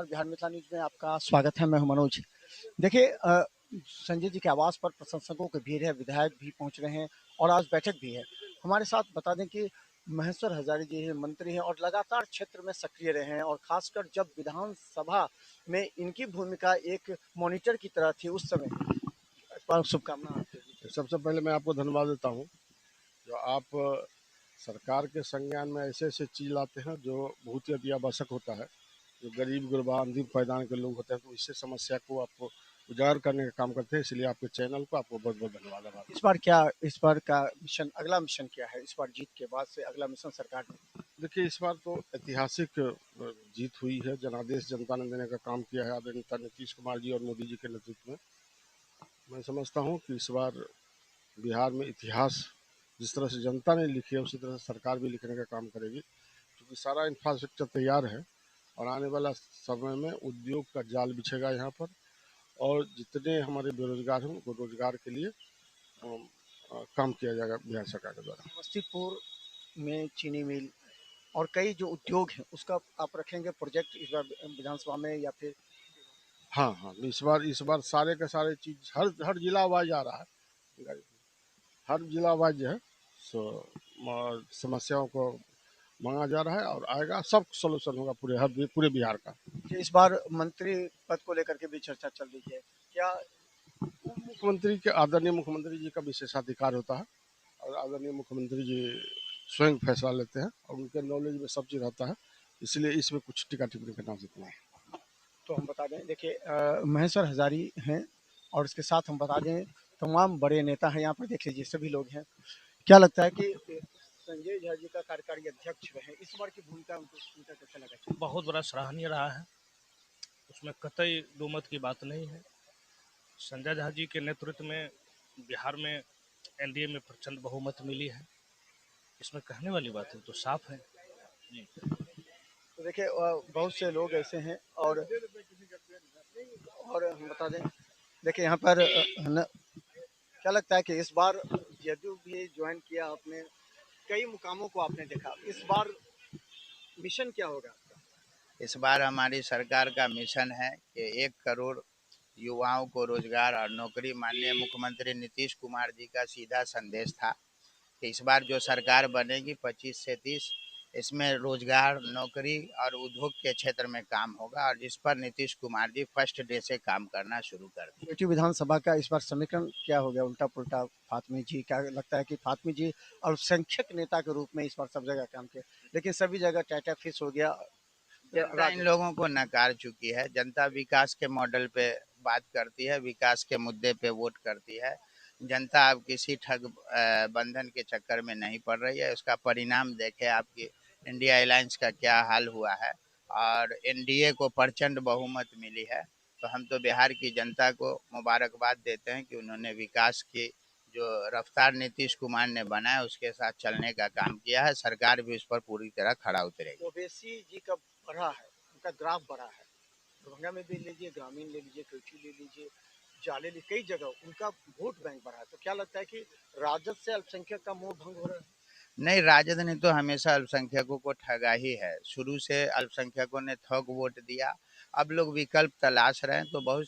नमस्कार, बिहार मिथिला न्यूज़ में आपका स्वागत है। मैं हूं मनोज। देखिए संजय जी के आवास पर प्रशंसकों की भीड़ है, विधायक भी पहुंच रहे हैं और आज बैठक भी है। हमारे साथ बता दें कि महेश्वर हजारी जी हैं, मंत्री हैं और लगातार क्षेत्र में सक्रिय रहे हैं और खासकर जब विधानसभा में इनकी भूमिका एक मॉनिटर की तरह थी उस समय। इस बार शुभकामनाएं आपको जी। सबसे पहले मैं आपको धन्यवाद देता हूँ जो आप सरकार के संज्ञान में ऐसे ऐसे चीज़ लाते हैं जो बहुत ही अति आवश्यक होता है। जो गरीब गुरबा अंतिम पायदान के लोग होते हैं तो इससे समस्या को आप उजागर करने का काम करते हैं, इसलिए आपके चैनल को आपको बहुत बहुत धन्यवाद। इस बार का मिशन, अगला मिशन क्या है? इस बार जीत के बाद से अगला मिशन सरकार ने, देखिए, इस बार तो ऐतिहासिक जीत हुई है। जनादेश जनता ने देने का काम किया है आदरणीय नीतीश कुमार जी और मोदी जी के नेतृत्व में। मैं समझता हूँ कि इस बार बिहार में इतिहास जिस तरह से जनता ने लिखी है उसी तरह से सरकार भी लिखने का काम करेगी, क्योंकि सारा इंफ्रास्ट्रक्चर तैयार है और आने वाला समय में उद्योग का जाल बिछेगा यहाँ पर और जितने हमारे बेरोजगार हैं उनको रोजगार के लिए काम किया जाएगा बिहार सरकार के द्वारा। समस्तीपुर में चीनी मिल और कई जो उद्योग हैं उसका आप रखेंगे प्रोजेक्ट इस बार विधानसभा में या फिर? हाँ हाँ, इस बार सारे के सारे चीज हर जिला वाइज आ रहा है। हर जिला वाइज जो है सो समस्याओं को मांगा जा रहा है और आएगा, सब सोल्यूशन होगा पूरे बिहार का। इस बार मंत्री पद को लेकर के भी चर्चा चल रही है क्या? मुख्यमंत्री के आदरणीय मुख्यमंत्री जी का विशेषाधिकार होता है और आदरणीय मुख्यमंत्री जी स्वयं फैसला लेते हैं और उनके नॉलेज में सब चीज़ रहता है, इसलिए इसमें कुछ टीका टिप्पणी करना उचित नहीं है। तो हम बता दें, देखिए महेश्वर हजारी हैं और इसके साथ हम बता दें तमाम बड़े नेता हैं यहाँ पर, देख लीजिए सभी लोग हैं। क्या लगता है कि संजय झा जी का कार्यकारी अध्यक्ष रहे, इस बार की भूमिका उनका कैसा लगा? बहुत बड़ा सराहनीय रहा है, उसमें कतई दो मत की बात नहीं है। संजय झा जी के नेतृत्व में बिहार में एनडीए में प्रचंड बहुमत मिली है, इसमें कहने वाली बात है तो साफ है जी। तो देखिए बहुत से लोग ऐसे हैं और हम बता दें, देखिए यहाँ पर क्या लगता है कि इस बार जदयू भी ज्वाइन किया आपने, कई मुकामों को आपने देखा, इस बार मिशन क्या होगा? इस बार हमारी सरकार का मिशन है कि 1 करोड़ युवाओं को रोजगार और नौकरी। माननीय मुख्यमंत्री नीतीश कुमार जी का सीधा संदेश था कि इस बार जो सरकार बनेगी 25 से 30, इसमें रोजगार, नौकरी और उद्योग के क्षेत्र में काम होगा और जिस पर नीतीश कुमार जी फर्स्ट डे से काम करना शुरू कर दिए। बेटी विधानसभा का इस बार समीकरण क्या हो गया? उल्टा पुल्टा फातमी जी, क्या लगता है कि फातमी जी अल्पसंख्यक नेता के रूप में इस बार सब जगह काम किए, लेकिन सभी जगह टाटा फिश हो गया? जनता इन लोगों को नकार चुकी है। जनता विकास के मॉडल पे बात करती है, विकास के मुद्दे पे वोट करती है। जनता अब किसी ठग बंधन के चक्कर में नहीं पड़ रही है। उसका परिणाम देखे आपकी इंडिया अलायंस का क्या हाल हुआ है और एनडीए को प्रचंड बहुमत मिली है। तो हम तो बिहार की जनता को मुबारकबाद देते हैं कि उन्होंने विकास की जो रफ्तार नीतीश कुमार ने बनाया उसके साथ चलने का काम किया है। सरकार भी उस पर पूरी तरह खड़ा उतरेगी। ओवैसी जी का बढ़ा है, उनका ग्राफ बढ़ा है, दरभंगा में भी लीजिए, ग्रामीण ले लीजिए, कोची ले लीजिए, जाले ले, कई जगह उनका वोट बैंक बढ़ा है। तो क्या लगता है कि राजद से अल्पसंख्यक का मोह भंग हो रहा है? नहीं, राजद ने तो हमेशा अल्पसंख्यकों को ठगा ही है। शुरू से अल्पसंख्यकों ने थोक वोट दिया। अब लोग विकल्प तलाश रहे हैं तो बहुत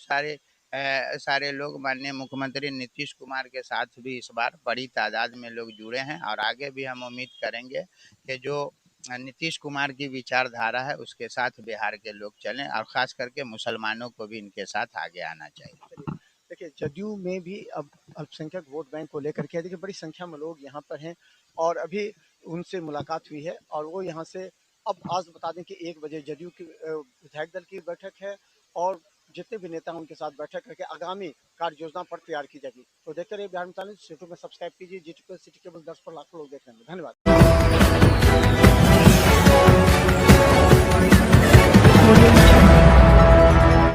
सारे लोग माननीय मुख्यमंत्री नीतीश कुमार के साथ भी इस बार बड़ी तादाद में लोग जुड़े हैं और आगे भी हम उम्मीद करेंगे कि जो नीतीश कुमार की विचारधारा है उसके साथ बिहार के लोग चलें और ख़ास करके मुसलमानों को भी इनके साथ आगे आना चाहिए। देखिए जदयू में भी अब अल्पसंख्यक वोट बैंक को लेकर के देखिए बड़ी संख्या में लोग यहाँ पर हैं और अभी उनसे मुलाकात हुई है और वो यहाँ से अब आज बता दें कि 1 बजे जदयू की विधायक दल की बैठक है और जितने भी नेता उनके साथ बैठक करके आगामी कार्य योजना पर तैयार की जाएगी। तो देखते रहिए बिहार में, यूट्यूब में सब्सक्राइब कीजिए, जी सिटी केबल 10 पर लाखों लोग देख रहे हैं। धन्यवाद।